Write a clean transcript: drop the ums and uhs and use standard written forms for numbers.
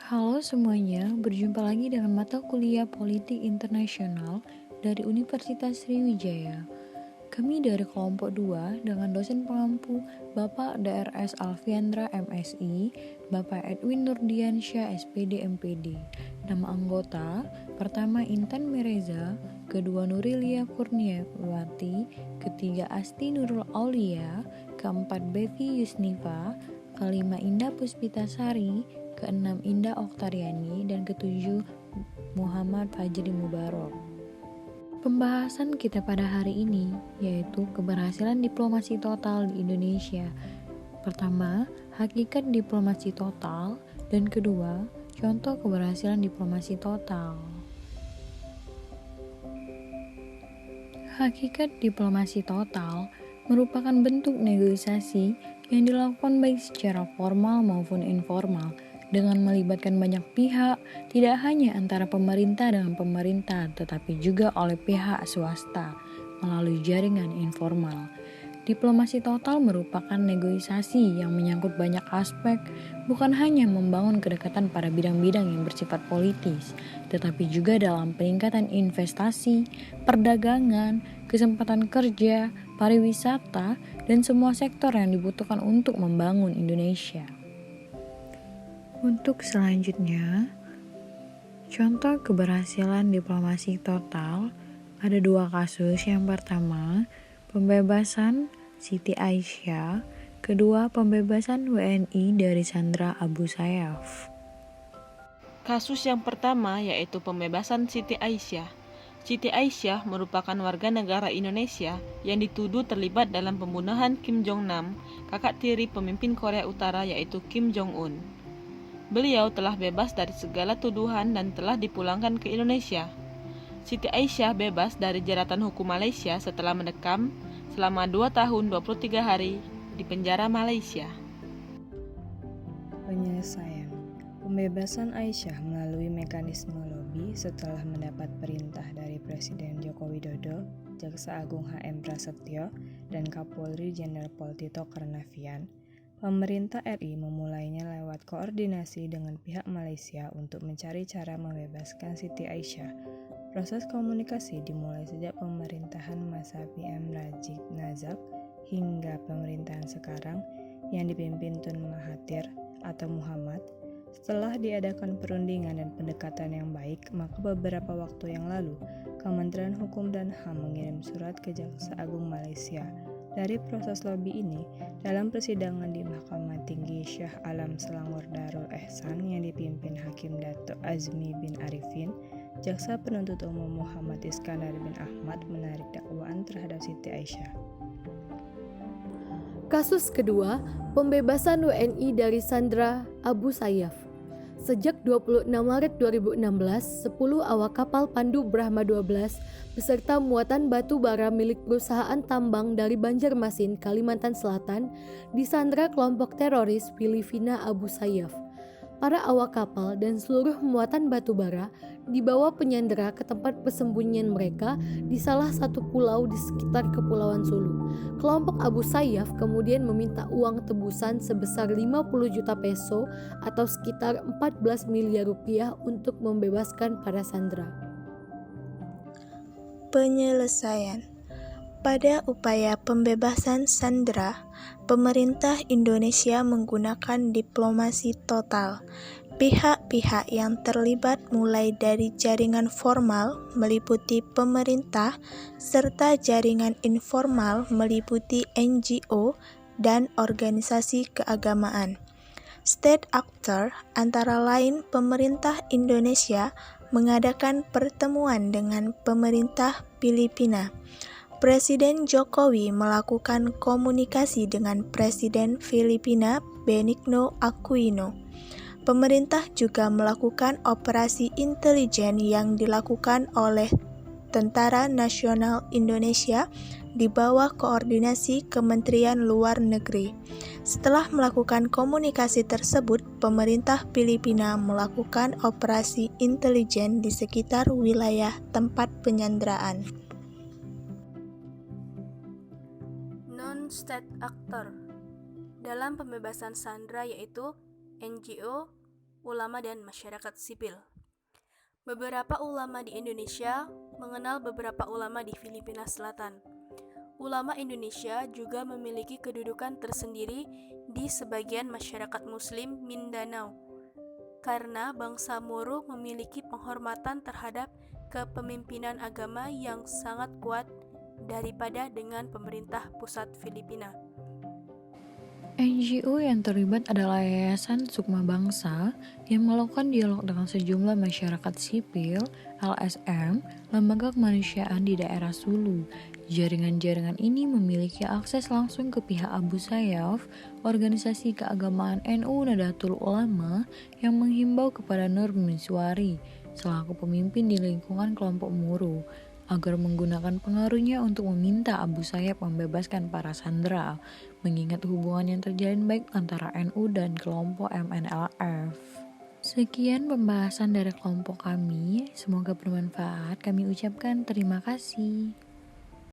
Halo semuanya, berjumpa lagi dengan mata kuliah Politik Internasional dari Universitas Sriwijaya. Kami dari kelompok 2 dengan dosen pengampu Bapak DRS Alfiandra MSI, Bapak Edwin Nurdiansyah SPD MPD. Nama anggota, pertama Intan Mereza, kedua Nurilia Kurniawati, ketiga Asti Nurul Aulia, keempat Bevi Yusnifa, kelima Indah Puspitasari, keenam Indah Oktariani, dan ketujuh Muhammad Fajri Mubarok. Pembahasan kita pada hari ini yaitu keberhasilan diplomasi total di Indonesia. Pertama, hakikat diplomasi total, dan kedua, contoh keberhasilan diplomasi total. Hakikat diplomasi total merupakan bentuk negosiasi yang dilakukan baik secara formal maupun informal dengan melibatkan banyak pihak, tidak hanya antara pemerintah dengan pemerintah, tetapi juga oleh pihak swasta melalui jaringan informal. Diplomasi total merupakan negosiasi yang menyangkut banyak aspek, bukan hanya membangun kedekatan pada bidang-bidang yang bersifat politis, tetapi juga dalam peningkatan investasi, perdagangan, kesempatan kerja, pariwisata, dan semua sektor yang dibutuhkan untuk membangun Indonesia. Untuk selanjutnya, contoh keberhasilan diplomasi total ada dua kasus. Yang pertama, pembebasan Siti Aisyah, kedua pembebasan WNI dari Sandra Abu Sayyaf. Kasus yang pertama yaitu pembebasan Siti Aisyah. Siti Aisyah merupakan warga negara Indonesia yang dituduh terlibat dalam pembunuhan Kim Jong-nam, kakak tiri pemimpin Korea Utara yaitu Kim Jong-un. Beliau telah bebas dari segala tuduhan dan telah dipulangkan ke Indonesia. Siti Aisyah bebas dari jeratan hukum Malaysia setelah mendekam selama 2 tahun 23 hari di penjara Malaysia. Penyelesaian pembebasan Aisyah melalui mekanisme lobi setelah mendapat perintah dari Presiden Joko Widodo, Jaksa Agung HM Prasetyo, dan Kapolri Jenderal Pol Tito Karnavian. Pemerintah RI memulainya lewat koordinasi dengan pihak Malaysia untuk mencari cara membebaskan Siti Aisyah. Proses komunikasi dimulai sejak pemerintahan masa PM Najib Razak hingga pemerintahan sekarang yang dipimpin Tun Mahathir atau Muhammad. Setelah diadakan perundingan dan pendekatan yang baik, maka beberapa waktu yang lalu, Kementerian Hukum dan HAM mengirim surat ke Jaksa Agung Malaysia. Dari proses lobi ini, dalam persidangan di Mahkamah Tinggi Shah Alam Selangor Darul Ehsan yang dipimpin Hakim Dato Azmi bin Arifin, Jaksa Penuntut Umum Muhammad Iskandar bin Ahmad menarik dakwaan terhadap Siti Aisyah. Kasus kedua, pembebasan WNI dari Sandra Abu Sayyaf. Sejak 26 Maret 2016, 10 awak kapal Pandu Brahma 12 beserta muatan batu bara milik perusahaan tambang dari Banjarmasin, Kalimantan Selatan disandra kelompok teroris Filipina Abu Sayyaf. Para awak kapal dan seluruh muatan batu bara dibawa penyandera ke tempat persembunyian mereka di salah satu pulau di sekitar Kepulauan Sulu. Kelompok Abu Sayyaf kemudian meminta uang tebusan sebesar 50 juta peso atau sekitar 14 miliar rupiah untuk membebaskan para sandera. Penyelesaian. Pada upaya pembebasan sandera, pemerintah Indonesia menggunakan diplomasi total. Pihak-pihak yang terlibat mulai dari jaringan formal meliputi pemerintah serta jaringan informal meliputi NGO dan organisasi keagamaan. State actor antara lain pemerintah Indonesia mengadakan pertemuan dengan pemerintah Filipina. Presiden Jokowi melakukan komunikasi dengan Presiden Filipina Benigno Aquino. Pemerintah juga melakukan operasi intelijen yang dilakukan oleh Tentara Nasional Indonesia di bawah koordinasi Kementerian Luar Negeri. Setelah melakukan komunikasi tersebut, pemerintah Filipina melakukan operasi intelijen di sekitar wilayah tempat penyanderaan. Non-state actor dalam pembebasan sandera yaitu NGO, ulama dan masyarakat sipil. Beberapa ulama di Indonesia mengenal beberapa ulama di Filipina Selatan. Ulama Indonesia juga memiliki kedudukan tersendiri di sebagian masyarakat Muslim Mindanao, karena bangsa Moro memiliki penghormatan terhadap kepemimpinan agama yang sangat kuat daripada dengan pemerintah pusat Filipina. NGO yang terlibat adalah Yayasan Sukma Bangsa yang melakukan dialog dengan sejumlah masyarakat sipil, LSM, lembaga kemanusiaan di daerah Sulu. Jaringan-jaringan ini memiliki akses langsung ke pihak Abu Sayyaf, organisasi keagamaan NU Nahdlatul Ulama yang menghimbau kepada Nur Miswari, selaku pemimpin di lingkungan kelompok Moro, agar menggunakan pengaruhnya untuk meminta Abu Sayyaf membebaskan para sandera, mengingat hubungan yang terjalin baik antara NU dan kelompok MNLF. Sekian pembahasan dari kelompok kami, semoga bermanfaat. Kami ucapkan terima kasih.